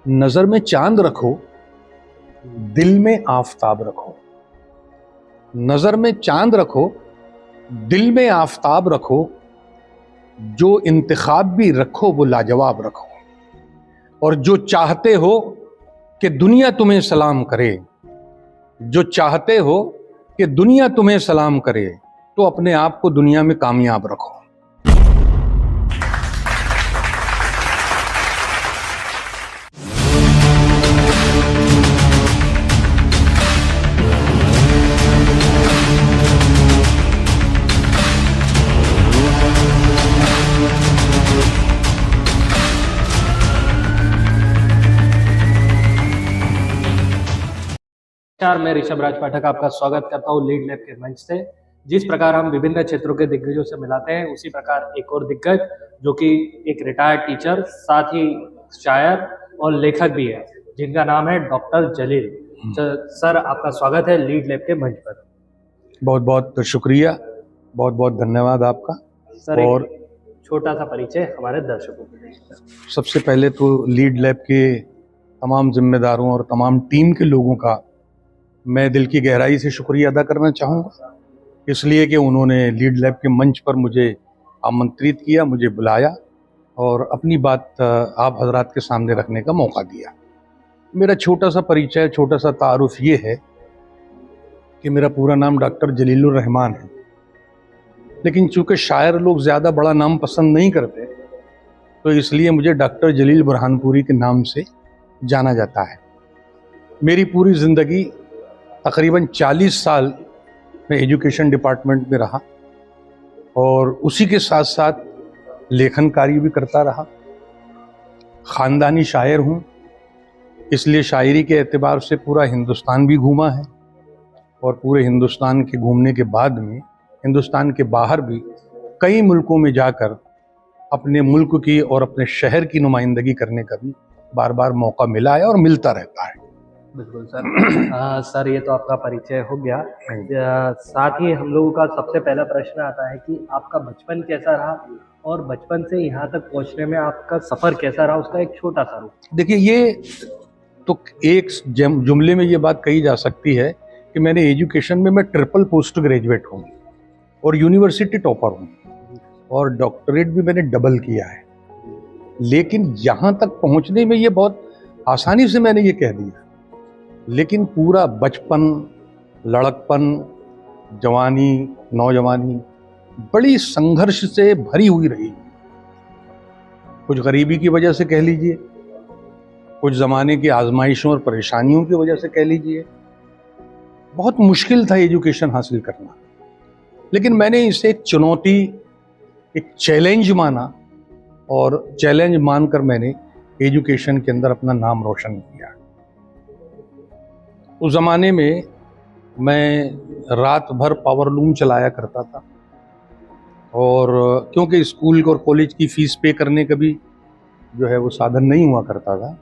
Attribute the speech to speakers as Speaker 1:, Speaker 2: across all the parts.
Speaker 1: नजर में चांद रखो, दिल में आफताब रखो। नजर में चांद रखो, दिल में आफताब रखो। जो इंतखाब भी रखो वो लाजवाब रखो। और जो चाहते हो कि दुनिया तुम्हें सलाम करे, जो चाहते हो कि दुनिया तुम्हें सलाम करे, तो अपने आप को दुनिया में कामयाब रखो।
Speaker 2: नमस्कार, मैं ऋषभ राज पाठक आपका स्वागत करता हूँ लीड लैब के मंच से। जिस प्रकार हम विभिन्न क्षेत्रों के दिग्गजों से मिलाते हैं, उसी प्रकार एक और दिग्गज जो कि एक रिटायर्ड टीचर, साथ ही शायर और लेखक भी है, जिनका नाम है डॉक्टर जलील। सर, आपका स्वागत है लीड लैब के मंच पर।
Speaker 1: बहुत बहुत शुक्रिया, बहुत बहुत धन्यवाद आपका।
Speaker 2: सर,
Speaker 1: और
Speaker 2: एक छोटा सा परिचय हमारे दर्शकों को दें।
Speaker 1: सबसे पहले तो लीड लैब के तमाम जिम्मेदारों और तमाम टीम के लोगों का मैं दिल की गहराई से शुक्रिया अदा करना चाहूँगा, इसलिए कि उन्होंने लीड लैब के मंच पर मुझे आमंत्रित किया, मुझे बुलाया और अपनी बात आप हजरात के सामने रखने का मौका दिया। मेरा छोटा सा परिचय, छोटा सा तारुफ ये है कि मेरा पूरा नाम डॉक्टर जलीलुर रहमान है, लेकिन चूंकि शायर लोग ज़्यादा बड़ा नाम पसंद नहीं करते, तो इसलिए मुझे डॉक्टर जलील बुरहानपुरी के नाम से जाना जाता है। मेरी पूरी ज़िंदगी तकरीबन 40 साल मैं एजुकेशन डिपार्टमेंट में रहा और उसी के साथ साथ लेखन कार्य भी करता रहा। ख़ानदानी शायर हूँ, इसलिए शायरी के एतबार से पूरा हिंदुस्तान भी घूमा है और पूरे हिंदुस्तान के घूमने के बाद में हिंदुस्तान के बाहर भी कई मुल्कों में जाकर अपने मुल्क की और अपने शहर की नुमाइंदगी करने का भी बार बार मौका मिला है और मिलता रहता है।
Speaker 2: बिल्कुल सर। सर, ये तो आपका परिचय हो गया। साथ ही हम लोगों का सबसे पहला प्रश्न आता है कि आपका बचपन कैसा रहा और बचपन से यहाँ तक पहुँचने में आपका सफ़र कैसा रहा, उसका एक छोटा सा रूप।
Speaker 1: देखिए, ये तो एक जुमले में ये बात कही जा सकती है कि मैंने एजुकेशन में मैं ट्रिपल पोस्ट ग्रेजुएट हूँ और यूनिवर्सिटी टॉपर हूँ और डॉक्टरेट भी मैंने डबल किया है। लेकिन यहाँ तक पहुँचने में ये बहुत आसानी से मैंने ये कह दिया, लेकिन पूरा बचपन, लड़कपन, जवानी, नौजवानी बड़ी संघर्ष से भरी हुई रही। कुछ गरीबी की वजह से कह लीजिए, कुछ ज़माने की आजमाइशों और परेशानियों की वजह से कह लीजिए। बहुत मुश्किल था एजुकेशन हासिल करना, लेकिन मैंने इसे एक चुनौती, एक चैलेंज माना और चैलेंज मानकर मैंने एजुकेशन के अंदर अपना नाम रोशन किया। उस ज़माने में मैं रात भर पावरलूम चलाया करता था और क्योंकि स्कूल और कॉलेज की फ़ीस पे करने का भी जो है वो साधन नहीं हुआ करता था,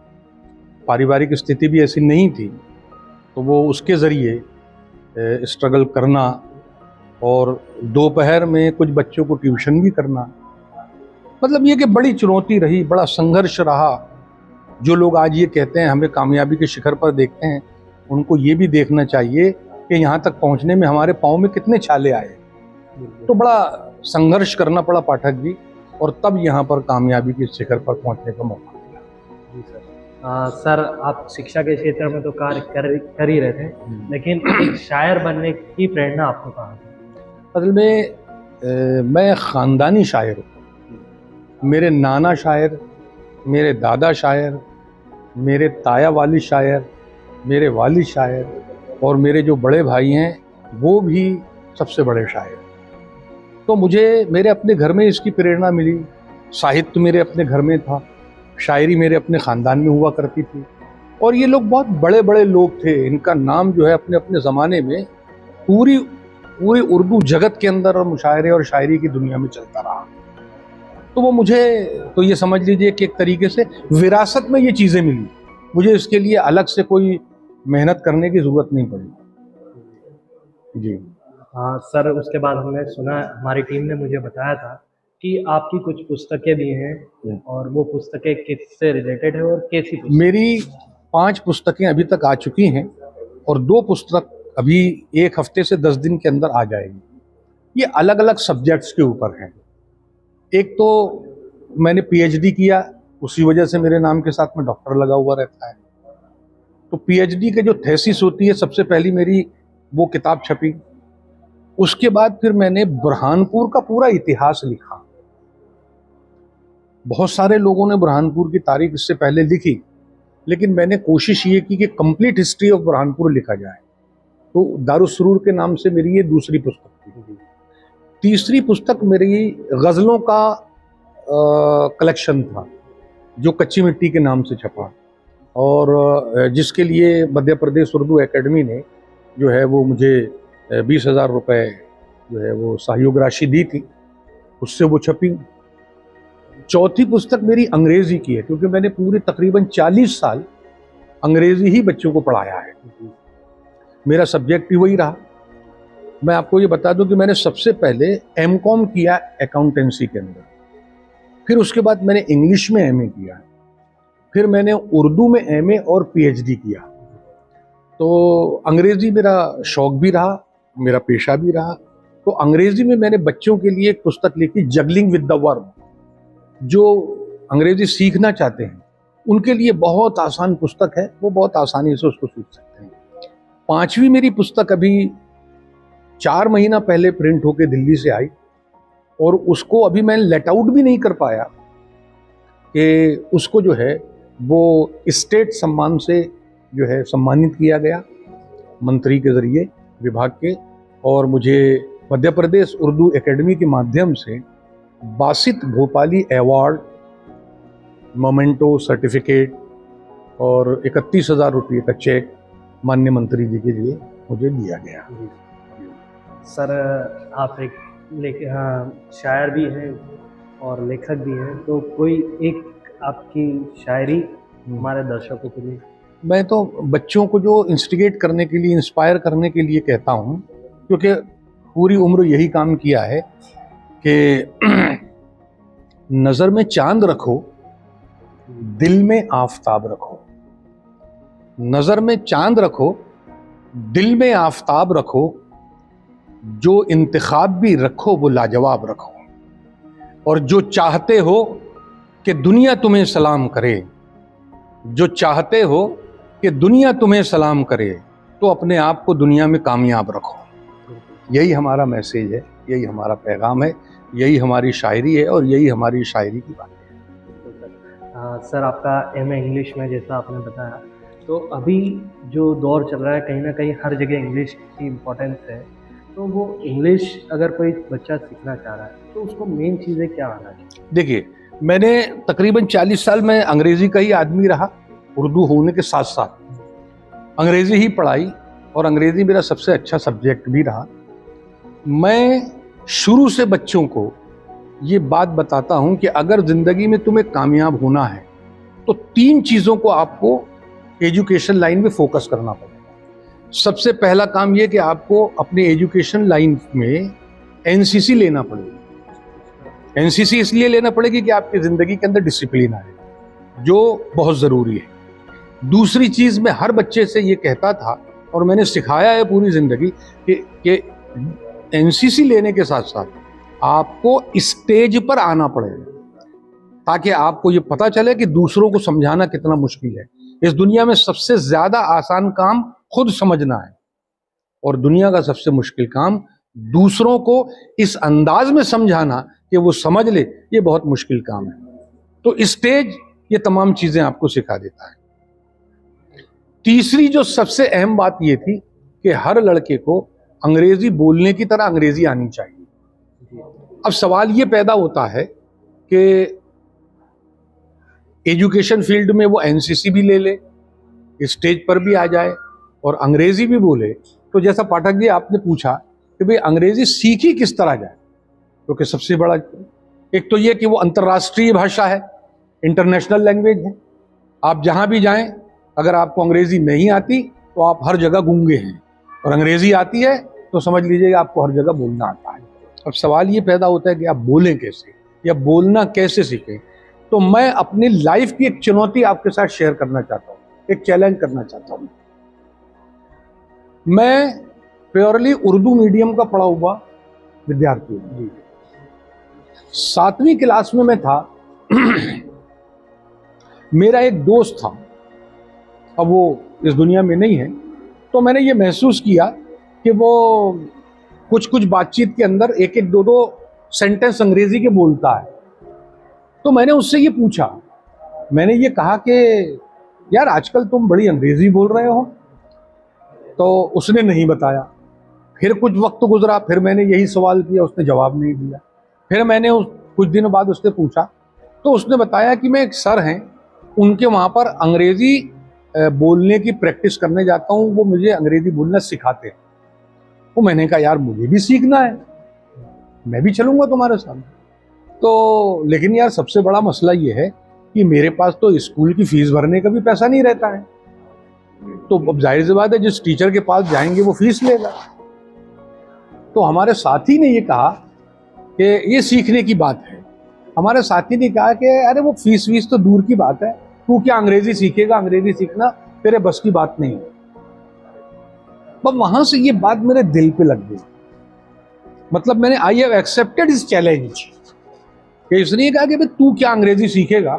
Speaker 1: पारिवारिक स्थिति भी ऐसी नहीं थी, तो वो उसके ज़रिए स्ट्रगल करना और दोपहर में कुछ बच्चों को ट्यूशन भी करना, मतलब ये कि बड़ी चुनौती रही, बड़ा संघर्ष रहा। जो लोग आज ये कहते हैं हमें कामयाबी के शिखर पर देखते हैं, उनको ये भी देखना चाहिए कि यहाँ तक पहुँचने में हमारे पाँव में कितने छाले आए। तो बड़ा संघर्ष करना पड़ा पाठक जी, और तब यहाँ पर कामयाबी के शिखर पर पहुँचने का मौका मिला।
Speaker 2: जी सर। सर, आप शिक्षा के क्षेत्र में तो कार्य कर ही रहे थे, लेकिन एक शायर बनने की प्रेरणा आपको कहाँ थी?
Speaker 1: असल में मैं ख़ानदानी शायर हूँ। मेरे नाना शायर, मेरे दादा शायर, मेरे ताया वाली शायर, मेरे वालिद शायर और मेरे जो बड़े भाई हैं वो भी सबसे बड़े शायर। तो मुझे मेरे अपने घर में इसकी प्रेरणा मिली। साहित्य मेरे अपने घर में था, शायरी मेरे अपने ख़ानदान में हुआ करती थी और ये लोग बहुत बड़े बड़े लोग थे। इनका नाम जो है अपने अपने ज़माने में पूरी उर्दू जगत के अंदर और मुशायरे और शायरी की दुनिया में चलता रहा। तो वो मुझे, तो ये समझ लीजिए कि एक तरीके से विरासत में ये चीज़ें मिली। मुझे इसके लिए अलग से कोई मेहनत करने की ज़रूरत नहीं पड़ी। जी
Speaker 2: हाँ सर, उसके बाद हमने सुना, हमारी टीम ने मुझे बताया था कि आपकी कुछ पुस्तकें भी हैं और वो पुस्तकें किससे रिलेटेड है और कैसी पुस्तक?
Speaker 1: मेरी 5 पुस्तकें अभी तक आ चुकी हैं और 2 पुस्तक अभी 1 हफ्ते से 10 दिन के अंदर आ जाएगी। ये अलग अलग सब्जेक्ट्स के ऊपर हैं। एक तो मैंने पीएचडी किया, उसी वजह से मेरे नाम के साथ में डॉक्टर लगा हुआ रहता है। तो पीएचडी के जो थेसिस होती है, सबसे पहली मेरी वो किताब छपी। उसके बाद फिर मैंने बुरहानपुर का पूरा इतिहास लिखा। बहुत सारे लोगों ने बुरहानपुर की तारीख इससे पहले लिखी, लेकिन मैंने कोशिश ये की कि कंप्लीट हिस्ट्री ऑफ बुरहानपुर लिखा जाए। तो दारुस्सूरूर के नाम से मेरी ये दूसरी पुस्तक थी। तीसरी पुस्तक मेरी गज़लों का कलेक्शन था, जो कच्ची मिट्टी के नाम से छपा, और जिसके लिए मध्य प्रदेश उर्दू एकेडमी ने जो है वो मुझे 20,000 रुपये जो है वो सहयोग राशि दी थी, उससे वो छपी। चौथी पुस्तक मेरी अंग्रेजी की है, क्योंकि मैंने पूरे तकरीबन 40 साल अंग्रेजी ही बच्चों को पढ़ाया है। मेरा सब्जेक्ट भी वही रहा। मैं आपको ये बता दूं कि मैंने सबसे पहले एमकॉम किया अकाउंटेंसी के अंदर, फिर उसके बाद मैंने इंग्लिश में एमए किया, फिर मैंने उर्दू में एमए और पीएचडी किया। तो अंग्रेजी मेरा शौक भी रहा, मेरा पेशा भी रहा। तो अंग्रेजी में मैंने बच्चों के लिए एक पुस्तक लिखी, जगलिंग विद द वर्ब। जो अंग्रेजी सीखना चाहते हैं उनके लिए बहुत आसान पुस्तक है, वो बहुत आसानी से उसको सीख सकते हैं। 5वीं मेरी पुस्तक अभी 4 महीना पहले प्रिंट होके दिल्ली से आई, और उसको अभी मैं लेट आउट भी नहीं कर पाया कि उसको जो है वो स्टेट सम्मान से जो है सम्मानित किया गया मंत्री के जरिए, विभाग के, और मुझे मध्य प्रदेश उर्दू एकेडमी के माध्यम से Basit Bhopali award, memento, certificate और 31,000 रुपये का चेक माननीय मंत्री जी के लिए मुझे दिया गया।
Speaker 2: सर, आप एक शायर भी हैं और लेखक भी हैं, तो कोई एक आपकी शायरी हमारे दर्शकों के लिए?
Speaker 1: मैं तो बच्चों को जो इंस्टिगेट करने के लिए, इंस्पायर करने के लिए कहता हूँ, क्योंकि पूरी उम्र यही काम किया है कि नज़र में चांद रखो, दिल में आफताब रखो। नज़र में चांद रखो, दिल में आफताब रखो, जो इंतखाब भी रखो वो लाजवाब रखो। और जो चाहते हो कि दुनिया तुम्हें सलाम करे, जो चाहते हो कि दुनिया तुम्हें सलाम करे, तो अपने आप को दुनिया में कामयाब रखो। यही हमारा मैसेज है, यही हमारा पैगाम है, यही हमारी शायरी है और यही हमारी शायरी की बात है।
Speaker 2: सर, आपका एमए इंग्लिश में जैसा आपने बताया, तो अभी जो दौर चल रहा है कहीं ना कहीं हर जगह इंग्लिश की इम्पोर्टेंस है। तो वो इंग्लिश अगर कोई बच्चा सीखना चाह रहा है तो उसको मेन चीज़ें क्या आना चाहिए?
Speaker 1: देखिए, मैंने तकरीबन 40 साल में अंग्रेज़ी का ही आदमी रहा, उर्दू होने के साथ साथ अंग्रेज़ी ही पढ़ाई, और अंग्रेज़ी मेरा सबसे अच्छा सब्जेक्ट भी रहा। मैं शुरू से बच्चों को ये बात बताता हूँ कि अगर ज़िंदगी में तुम्हें कामयाब होना है तो 3 चीज़ों को आपको एजुकेशन लाइन में फोकस करना पड़ेगा। सबसे पहला काम ये कि आपको अपने एजुकेशन लाइन में एनसीसी लेना पड़ेगा। एनसीसी इसलिए लेना पड़ेगी कि आपकी ज़िंदगी के अंदर डिसिप्लिन आए, जो बहुत ज़रूरी है। दूसरी चीज़, मैं हर बच्चे से ये कहता था और मैंने सिखाया है पूरी ज़िंदगी कि एनसीसी लेने के साथ साथ आपको स्टेज पर आना पड़ेगा, ताकि आपको ये पता चले कि दूसरों को समझाना कितना मुश्किल है। इस दुनिया में सबसे ज़्यादा आसान काम खुद समझना है, और दुनिया का सबसे मुश्किल काम दूसरों को इस अंदाज में समझाना कि वो समझ ले, ये बहुत मुश्किल काम है। तो स्टेज ये तमाम चीज़ें आपको सिखा देता है। तीसरी जो सबसे अहम बात ये थी कि हर लड़के को अंग्रेजी बोलने की तरह अंग्रेजी आनी चाहिए। अब सवाल ये पैदा होता है कि एजुकेशन फील्ड में वो एनसीसी भी ले ले, स्टेज पर भी आ जाए और अंग्रेजी भी बोले। तो जैसा पाठक जी आपने पूछा कि भाई अंग्रेजी सीखी किस तरह जाए, क्योंकि सबसे बड़ा एक तो ये कि वो अंतर्राष्ट्रीय भाषा है, इंटरनेशनल लैंग्वेज है। आप जहाँ भी जाएं, अगर आपको अंग्रेजी नहीं आती तो आप हर जगह गूंगे हैं, और अंग्रेजी आती है तो समझ लीजिएगा आपको हर जगह बोलना आता है। अब सवाल ये पैदा होता है कि आप बोलें कैसे। या बोलना कैसे सीखें, तो मैं अपनी लाइफ की एक चुनौती आपके साथ शेयर करना चाहता हूँ, एक चैलेंज करना चाहता हूँ। मैं प्योरली उर्दू मीडियम का पढ़ा हुआ विद्यार्थी हूँ। 7वीं क्लास में मैं था मेरा एक दोस्त था, अब वो इस दुनिया में नहीं है, तो मैंने ये महसूस किया कि वो कुछ कुछ बातचीत के अंदर एक एक दो दो सेंटेंस अंग्रेजी के बोलता है। तो मैंने उससे ये पूछा, मैंने ये कहा कि यार आजकल तुम बड़ी अंग्रेजी बोल रहे हो। तो उसने नहीं बताया। फिर कुछ वक्त गुजरा, फिर मैंने यही सवाल किया, उसने जवाब नहीं दिया। फिर मैंने कुछ दिनों बाद उससे पूछा, तो उसने बताया कि मैं एक सर हैं, उनके वहाँ पर अंग्रेजी बोलने की प्रैक्टिस करने जाता हूँ, वो मुझे अंग्रेजी बोलना सिखाते हैं। तो मैंने कहा यार मुझे भी सीखना है, मैं भी चलूँगा तुम्हारे साथ। तो लेकिन यार सबसे बड़ा मसला ये है कि मेरे पास तो स्कूल की फीस भरने का भी पैसा नहीं रहता है। तो अब जाहिर सी बात है जिस टीचर के पास जाएंगे वो फीस लेगा। तो हमारे साथी ने ये कहा कि ये सीखने की बात है। हमारे साथी ने कहा कि अरे वो फीस तो दूर की बात है, तू क्या अंग्रेजी सीखेगा, अंग्रेजी सीखना तेरे बस की बात नहीं है। पर वहां से ये बात मेरे दिल पे लग गई। मतलब मैंने आई हैव एक्सेप्टेड इस चैलेंज कि इसने कहा कि भाई तू क्या अंग्रेजी सीखेगा।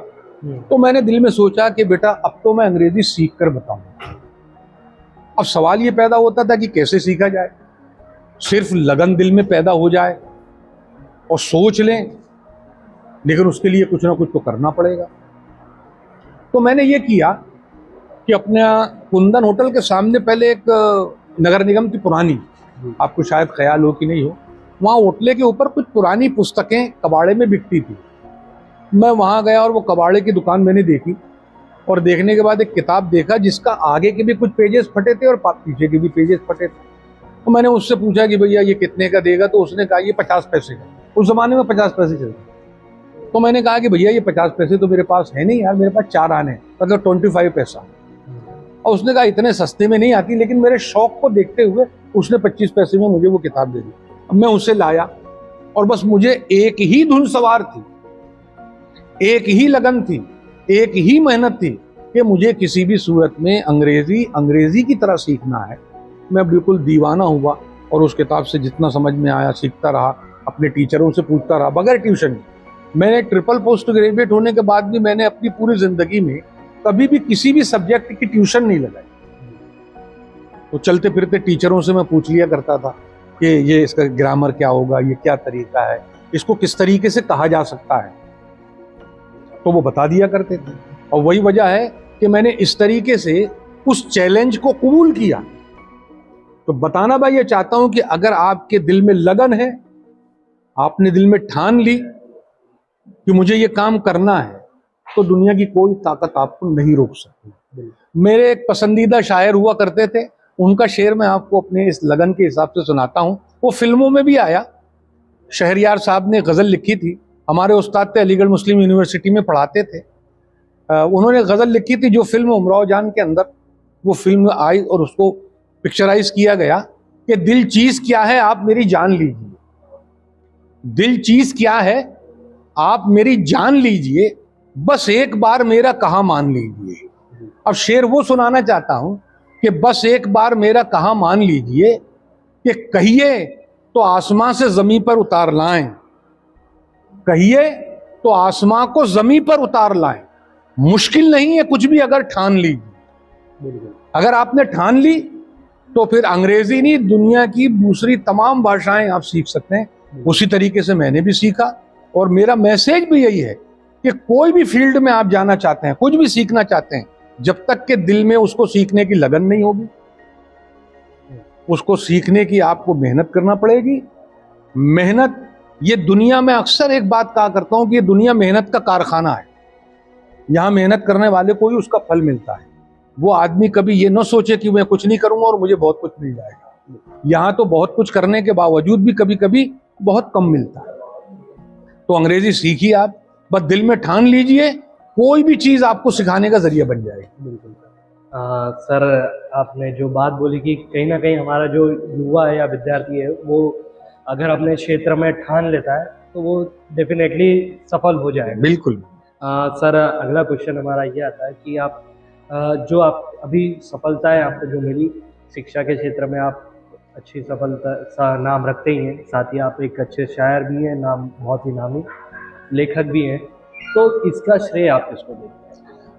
Speaker 1: तो मैंने दिल में सोचा कि बेटा अब तो मैं अंग्रेजी सीख कर बताऊंगा। अब सवाल ये पैदा होता था कि कैसे सीखा जाए। सिर्फ लगन दिल में पैदा हो जाए और सोच लें, लेकिन उसके लिए कुछ ना कुछ तो करना पड़ेगा। तो मैंने ये किया कि अपने कुंदन होटल के सामने पहले एक नगर निगम की पुरानी, आपको शायद ख्याल हो कि नहीं हो, वहाँ होटले के ऊपर कुछ पुरानी पुस्तकें कबाड़े में बिकती थी। मैं वहाँ गया और वो कबाड़े की दुकान मैंने देखी, और देखने के बाद एक किताब देखा जिसका आगे के भी कुछ पेजेस फटे थे और पीछे के भी पेजेस फटे थे। तो मैंने उससे पूछा कि भैया ये कितने का देगा, तो उसने कहा ये 50 पैसे का। उस जमाने में 50 पैसे चलते। तो मैंने कहा कि भैया ये 50 पैसे तो मेरे पास है नहीं यार, मेरे पास 4 आने, मतलब 25 पैसा। और उसने कहा इतने सस्ते में नहीं आती, लेकिन मेरे शौक को देखते हुए उसने 25 पैसे में मुझे वो किताब दे दी। अब मैं उसे लाया और बस मुझे एक ही धुन सवार थी, एक ही लगन थी, एक ही मेहनत थी कि मुझे किसी भी सूरत में अंग्रेजी की तरह सीखना है। मैं बिल्कुल दीवाना हुआ और उस किताब से जितना समझ में आया सीखता रहा, अपने टीचरों से पूछता रहा बगैर ट्यूशन। मैंने ट्रिपल पोस्ट ग्रेजुएट होने के बाद भी मैंने अपनी पूरी जिंदगी में कभी भी किसी भी सब्जेक्ट की ट्यूशन नहीं लगाई। तो चलते फिरते टीचरों से मैं पूछ लिया करता था कि ये इसका ग्रामर क्या होगा, ये क्या तरीका है, इसको किस तरीके से कहा जा सकता है, तो वो बता दिया करते थे। और वही वजह है कि मैंने इस तरीके से उस चैलेंज को कबूल किया। तो बताना भाई ये चाहता हूं कि अगर आपके दिल में लगन है, आपने दिल में ठान ली कि मुझे ये काम करना है, तो दुनिया की कोई ताकत आपको नहीं रोक सकती। मेरे एक पसंदीदा शायर हुआ करते थे, उनका शेर मैं आपको अपने इस लगन के हिसाब से सुनाता हूं। वो फिल्मों में भी आया। शहरयार साहब ने गजल लिखी थी, हमारे उस्ताद थे, अलीगढ़ मुस्लिम यूनिवर्सिटी में पढ़ाते थे। उन्होंने गजल लिखी थी जो फिल्म उमराव जान के अंदर वो फिल्म आई और उसको पिक्चराइज किया गया कि दिल चीज क्या है आप मेरी जान लीजिए, दिल चीज क्या है आप मेरी जान लीजिए, बस एक बार मेरा कहा मान लीजिए। अब शेर वो सुनाना चाहता हूं कि बस एक बार मेरा कहा मान लीजिए, कि कहिए तो आसमां से जमीन पर उतार लाएं, कहिए तो आसमां को जमीन पर उतार लाएं। मुश्किल नहीं है कुछ भी अगर ठान लीजिए। अगर आपने ठान ली तो फिर अंग्रेजी नहीं, दुनिया की दूसरी तमाम भाषाएं आप सीख सकते हैं। उसी तरीके से मैंने भी सीखा, और मेरा मैसेज भी यही है कि कोई भी फील्ड में आप जाना चाहते हैं, कुछ भी सीखना चाहते हैं, जब तक के दिल में उसको सीखने की लगन नहीं होगी, उसको सीखने की आपको मेहनत करना पड़ेगी। मेहनत, ये दुनिया में अक्सर एक बात कहा करता हूं कि ये दुनिया मेहनत का कारखाना है। यहां मेहनत करने वाले को ही उसका फल मिलता है। वो आदमी कभी ये न सोचे कि मैं कुछ नहीं करूंगा और मुझे बहुत कुछ मिल जाएगा। यहां तो बहुत कुछ करने के बावजूद भी कभी कभी बहुत कम मिलता है। तो अंग्रेजी सीखिए आप, बस दिल में ठान लीजिए, कोई भी चीज आपको सिखाने का जरिया बन जाएगी।
Speaker 2: बिल्कुल सर, आपने जो बात बोली कि कहीं ना कहीं हमारा जो युवा है या विद्यार्थी है वो अगर अपने क्षेत्र में ठान लेता है तो वो डेफिनेटली सफल हो जाएगा।
Speaker 1: बिल्कुल।
Speaker 2: सर अगला क्वेश्चन हमारा ये आता है कि आप जो आप अभी सफलताएं आपको जो मिली शिक्षा के क्षेत्र में, आप अच्छी सफलता नाम रखते ही हैं, साथ ही आप एक अच्छे शायर भी हैं, नाम बहुत ही नामी लेखक भी हैं, तो इसका श्रेय आप किसको देते हैं?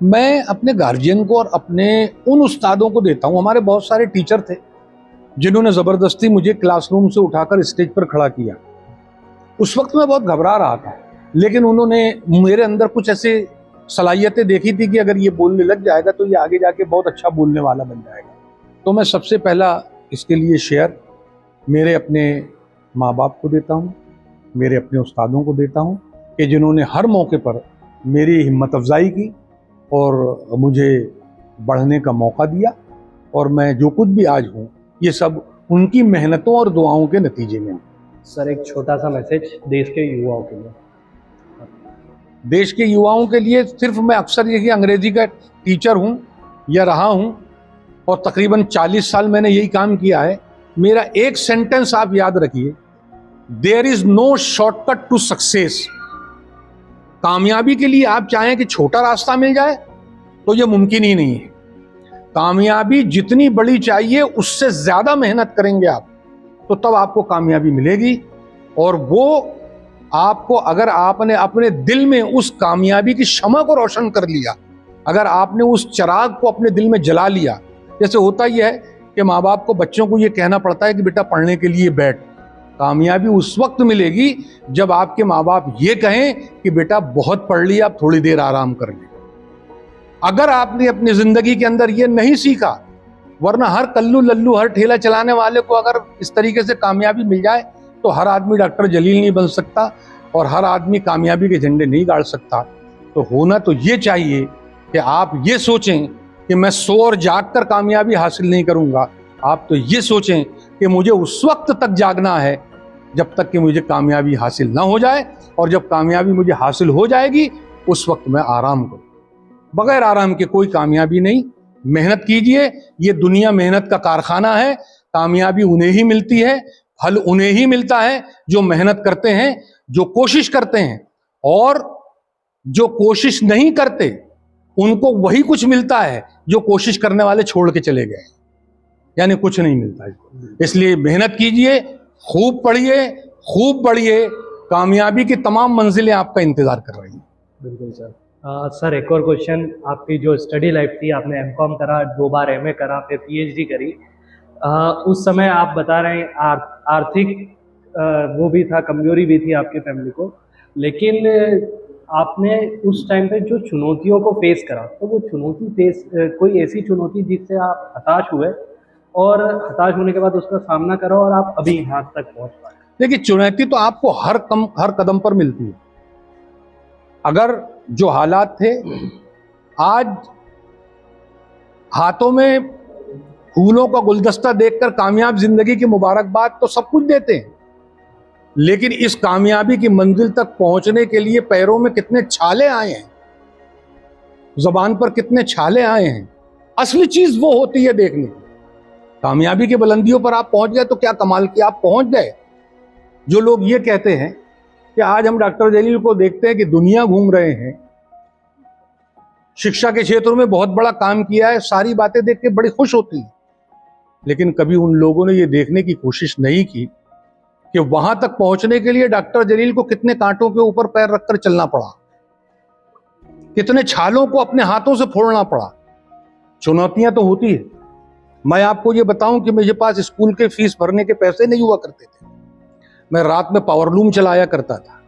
Speaker 1: मैं अपने गार्जियन को और अपने उन उस्तादों को देता हूँ। हमारे बहुत सारे टीचर थे जिन्होंने ज़बरदस्ती मुझे क्लासरूम से उठाकर स्टेज पर खड़ा किया। उस वक्त मैं बहुत घबरा रहा था, लेकिन उन्होंने मेरे अंदर कुछ ऐसे सलाहियतें देखी थी कि अगर ये बोलने लग जाएगा तो ये आगे जाके बहुत अच्छा बोलने वाला बन जाएगा। तो मैं सबसे पहला इसके लिए शेयर मेरे अपने माँ बाप को देता हूँ, मेरे अपने उस्तादों को देता हूँ कि जिन्होंने हर मौके पर मेरी हिम्मत अफजाई की और मुझे बढ़ने का मौका दिया, और मैं जो कुछ भी आज हूँ ये सब उनकी मेहनतों और दुआओं के नतीजे में।
Speaker 2: सर एक छोटा सा मैसेज देश के युवाओं के लिए।
Speaker 1: देश के युवाओं के लिए सिर्फ मैं अक्सर यही अंग्रेजी का टीचर हूँ या रहा हूँ, और तकरीबन 40 साल मैंने यही काम किया है। मेरा एक सेंटेंस आप याद रखिए, there is no shortcut to success. कामयाबी के लिए आप चाहें कि छोटा रास्ता मिल जाए तो यह मुमकिन ही नहीं है। कामयाबी जितनी बड़ी चाहिए उससे ज्यादा मेहनत करेंगे आप तो तब आपको कामयाबी मिलेगी। और वो आपको, अगर आपने अपने दिल में उस कामयाबी की शमा को रोशन कर लिया, अगर आपने उस चिराग को अपने दिल में जला लिया, जैसे होता ही है कि माँ बाप को बच्चों को ये कहना पड़ता है कि बेटा पढ़ने के लिए बैठ। कामयाबी उस वक्त मिलेगी जब आपके माँ बाप ये कहें कि बेटा बहुत पढ़ लिया, अब थोड़ी देर आराम कर ले। अगर आपने अपनी जिंदगी के अंदर ये नहीं सीखा, वरना हर कल्लू लल्लू, हर ठेला चलाने वाले को अगर इस तरीके से कामयाबी मिल जाए तो हर आदमी डॉक्टर जलील नहीं बन सकता और हर आदमी कामयाबी के झंडे नहीं गाड़ सकता। तो होना तो ये चाहिए कि आप ये सोचें कि मैं सो और जाग कर कामयाबी हासिल नहीं करूंगा। आप तो ये सोचें कि मुझे उस वक्त तक जागना है जब तक कि मुझे कामयाबी हासिल ना हो जाए, और जब कामयाबी मुझे हासिल हो जाएगी उस वक्त मैं आराम करूँ। बगैर आराम के कोई कामयाबी नहीं। मेहनत कीजिए, ये दुनिया मेहनत का कारखाना है। कामयाबी उन्हें ही मिलती है, फल उन्हें ही मिलता है जो मेहनत करते हैं, जो कोशिश करते हैं। और जो कोशिश नहीं करते उनको वही कुछ मिलता है जो कोशिश करने वाले छोड़ के चले गए, यानी कुछ नहीं मिलता है। इसलिए मेहनत कीजिए, खूब पढ़िए, खूब बढ़िए, कामयाबी की तमाम मंजिलें आपका इंतजार कर रही हैं।
Speaker 2: बिल्कुल सर। सर एक और क्वेश्चन, आपकी जो स्टडी लाइफ थी, आपने एमकॉम करा, 2 बार एमए करा, फिर पीएचडी करी। उस समय आप बता रहे हैं आर्थिक वो भी था, कमजोरी भी थी आपकी फैमिली को, लेकिन आपने उस टाइम पे जो चुनौतियों को फेस करा, तो वो कोई ऐसी चुनौती जिससे आप हताश हुए और हताश होने के बाद उसका सामना करा और आप अभी यहाँ तक पहुँच पाए?
Speaker 1: देखिए, चुनौती तो आपको हर कदम पर मिलती है। अगर जो हालात थे, आज हाथों में फूलों का गुलदस्ता देखकर कामयाब जिंदगी की मुबारकबाद तो सब कुछ देते हैं, लेकिन इस कामयाबी की मंजिल तक पहुंचने के लिए पैरों में कितने छाले आए हैं, जबान पर कितने छाले आए हैं, असली चीज वो होती है देखने की। कामयाबी की बुलंदियों पर आप पहुंच गए तो क्या कमाल किया, आप पहुंच गए। जो लोग ये कहते हैं कि आज हम डॉक्टर जलील को देखते हैं कि दुनिया घूम रहे हैं, शिक्षा के क्षेत्र में बहुत बड़ा काम किया है, सारी बातें देख के बड़ी खुश होती है, लेकिन कभी उन लोगों ने ये देखने की कोशिश नहीं की कि वहां तक पहुंचने के लिए डॉक्टर जलील को कितने कांटों के ऊपर पैर रखकर चलना पड़ा, कितने छालों को अपने हाथों से फोड़ना पड़ा। चुनौतियां तो होती है। मैं आपको ये बताऊं कि मेरे पास स्कूल के फीस भरने के पैसे नहीं हुआ करते थे। मैं रात में पावरलूम चलाया करता था।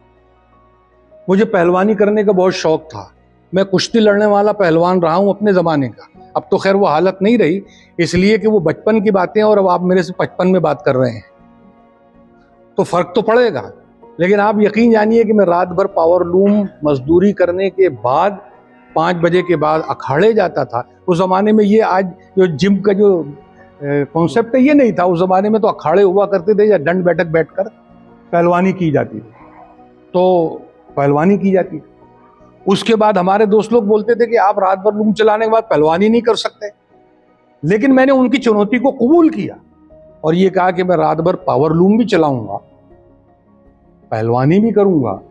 Speaker 1: मुझे पहलवानी करने का बहुत शौक था। मैं कुश्ती लड़ने वाला पहलवान रहा हूं अपने जमाने का। अब तो खैर वो हालत नहीं रही, इसलिए कि वो बचपन की बातें और अब आप मेरे से 55 में बात कर रहे हैं, तो फर्क तो पड़ेगा। लेकिन आप यकीन जानिए कि मैं रात भर पावरलूम मजदूरी करने के बाद 5 बजे के बाद अखाड़े जाता था। उस जमाने में ये आज जो जिम का जो कॉन्सेप्ट है ये नहीं था। उस जमाने में तो अखाड़े हुआ करते थे या दंड बैठक बैठकर पहलवानी की जाती थी, तो पहलवानी की जाती थी। उसके बाद हमारे दोस्त लोग बोलते थे कि आप रात भर लूम चलाने के बाद पहलवानी नहीं कर सकते, लेकिन मैंने उनकी चुनौती को कबूल किया और ये कहा कि मैं रात भर पावर लूम भी चलाऊंगा, पहलवानी भी करूँगा,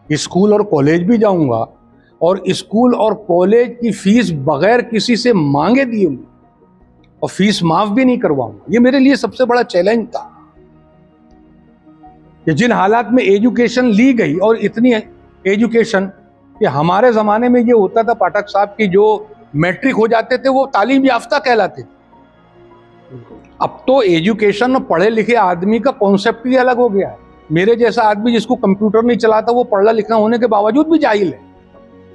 Speaker 1: स्कूल और कॉलेज भी जाऊँगा, और स्कूल और कॉलेज की फीस बगैर किसी से मांगे दिए और फीस माफ भी नहीं करवाऊंगा। ये मेरे लिए सबसे बड़ा चैलेंज था कि जिन हालात में एजुकेशन ली गई, और इतनी एजुकेशन कि हमारे ज़माने में ये होता था पाठक साहब की जो मैट्रिक हो जाते थे वो तालीम याफ्ता कहलाते थे। अब तो एजुकेशन और पढ़े लिखे आदमी का कॉन्सेप्ट ही अलग हो गया है। मेरे जैसा आदमी जिसको कंप्यूटर नहीं चलाता वो पढ़ा लिखा होने के बावजूद भी जाहिल है,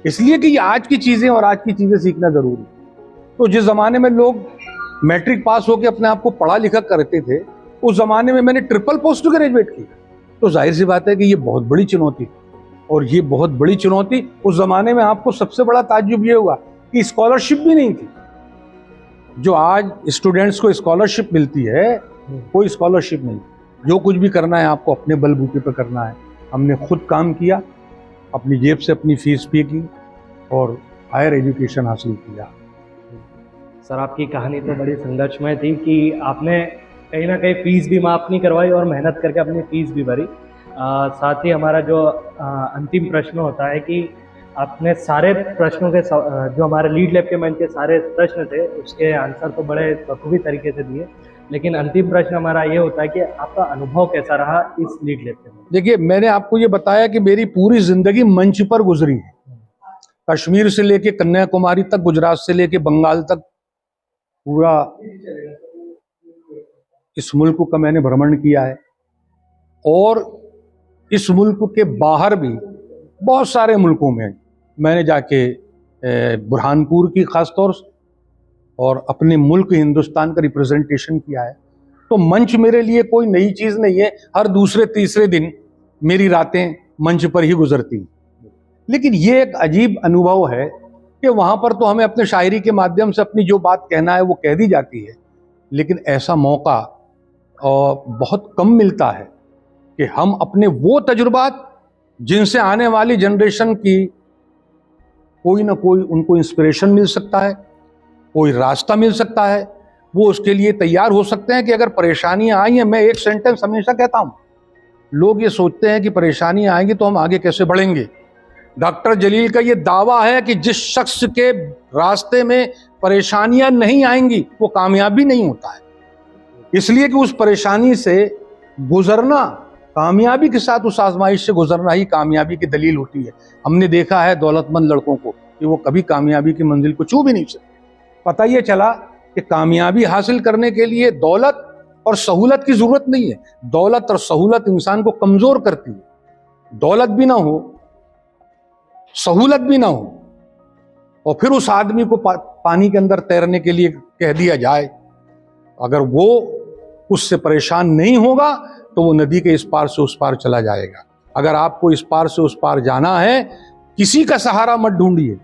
Speaker 1: इसलिए कि ये आज की चीज़ें और आज की चीज़ें सीखना ज़रूरी है। तो जिस ज़माने में लोग मैट्रिक पास होकर अपने आप को पढ़ा लिखा करते थे, उस ज़माने में मैंने ट्रिपल पोस्ट ग्रेजुएट किया, तो जाहिर सी बात है कि ये बहुत बड़ी चुनौती थी। और ये बहुत बड़ी चुनौती उस ज़माने में आपको सबसे बड़ा ताज्जुब ये हुआ कि स्कॉलरशिप भी नहीं थी। जो आज स्टूडेंट्स को स्कॉलरशिप मिलती है, कोई स्कॉलरशिप नहीं। जो कुछ भी करना है आपको अपने बलबूते पर करना है। हमने खुद काम किया, अपनी जेब से अपनी फीस पे की और हायर एजुकेशन हासिल किया।
Speaker 2: सर, आपकी कहानी तो बड़ी संघर्षमय थी कि आपने कहीं ना कहीं फीस भी माफ़ नहीं करवाई और मेहनत करके अपनी फीस भी भरी। साथ ही हमारा जो अंतिम प्रश्न होता है कि आपने सारे प्रश्नों के जो हमारे लीड लैब के मंच के सारे प्रश्न थे उसके आंसर तो बड़े बखूबी तरीके से दिए, लेकिन अंतिम प्रश्न हमारा ये होता है कि आपका अनुभव कैसा रहा इस लीड लैब के मंच?
Speaker 1: देखिए, मैंने आपको ये बताया कि मेरी पूरी जिंदगी मंच पर गुजरी है। कश्मीर से लेके कन्याकुमारी तक, गुजरात से लेके बंगाल तक, पूरा इस मुल्क का मैंने भ्रमण किया है। और इस मुल्क के बाहर भी बहुत सारे मुल्कों में मैंने जाके बुरहानपुर की खास तौर से और अपने मुल्क हिंदुस्तान का रिप्रेजेंटेशन किया है। तो मंच मेरे लिए कोई नई चीज़ नहीं है। हर दूसरे तीसरे दिन मेरी रातें मंच पर ही गुजरती। लेकिन ये एक अजीब अनुभव है कि वहाँ पर तो हमें अपने शायरी के माध्यम से अपनी जो बात कहना है वो कह दी जाती है, लेकिन ऐसा मौका बहुत कम मिलता है कि हम अपने वो तजुर्बात जिनसे आने वाली जनरेशन की कोई ना कोई उनको इंस्पिरेशन मिल सकता है, कोई रास्ता मिल सकता है, वो उसके लिए तैयार हो सकते हैं कि अगर परेशानियां आई हैं। मैं एक सेंटेंस हमेशा कहता हूं, लोग ये सोचते हैं कि परेशानियां आएंगी तो हम आगे कैसे बढ़ेंगे। डॉक्टर जलील का ये दावा है कि जिस शख्स के रास्ते में परेशानियां नहीं आएंगी वो कामयाबी नहीं होता है, इसलिए कि उस परेशानी से गुजरना, कामयाबी के साथ उस आजमाइश से गुजरना ही कामयाबी की दलील होती है। हमने देखा है दौलतमंद लड़कों को कि वो कभी कामयाबी की मंजिल को छू भी नहीं सकते। पता ये चला कि कामयाबी हासिल करने के लिए दौलत और सहूलत की जरूरत नहीं है। दौलत और सहूलत इंसान को कमजोर करती है। दौलत भी ना हो, सहूलत भी ना हो, और फिर उस आदमी को पानी के अंदर तैरने के लिए कह दिया जाए, अगर वो उससे परेशान नहीं होगा तो वो नदी के इस पार से उस पार चला जाएगा। अगर आपको इस पार से उस पार जाना है, किसी का सहारा मत ढूंढिए।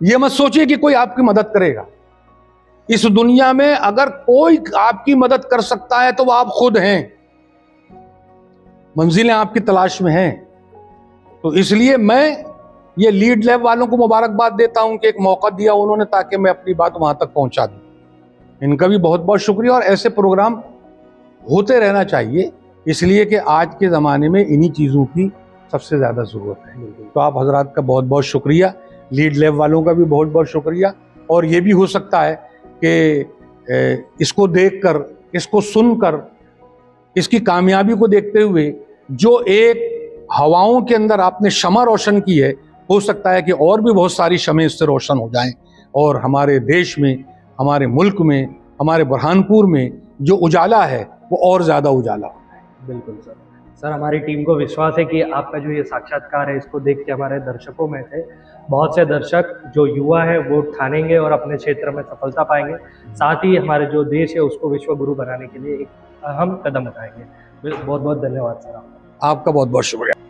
Speaker 1: ये मत सोचिए कि कोई आपकी मदद करेगा। इस दुनिया में अगर कोई आपकी मदद कर सकता है तो वो आप खुद हैं। मंजिलें आपकी तलाश में हैं। तो इसलिए मैं ये लीड लैब वालों को मुबारकबाद देता हूं कि एक मौका दिया उन्होंने ताकि मैं अपनी बात वहां तक पहुंचा दूं। इनका भी बहुत बहुत शुक्रिया। और ऐसे प्रोग्राम होते रहना चाहिए, इसलिए कि आज के ज़माने में इन्हीं चीज़ों की सबसे ज़्यादा ज़रूरत है। तो आप हजरात का बहुत बहुत शुक्रिया, लीड लैब वालों का भी बहुत बहुत शुक्रिया। और ये भी हो सकता है कि इसको देखकर, इसको सुनकर, इसकी कामयाबी को देखते हुए जो एक हवाओं के अंदर आपने शमा रोशन की है, हो सकता है कि और भी बहुत सारी शमें इससे रोशन हो जाएं और हमारे देश में, हमारे मुल्क में, हमारे बुरहानपुर में जो उजाला है वो और ज़्यादा उजाला हो जाए।
Speaker 2: बिल्कुल सर। सर, हमारी टीम को विश्वास है कि आपका जो ये साक्षात्कार है इसको देख के हमारे दर्शकों में से बहुत से दर्शक जो युवा है वो ठानेंगे और अपने क्षेत्र में सफलता पाएंगे। साथ ही हमारे जो देश है उसको विश्व गुरु बनाने के लिए एक अहम कदम उठाएंगे। बहुत बहुत धन्यवाद सर।
Speaker 1: आपका बहुत बहुत शुक्रिया।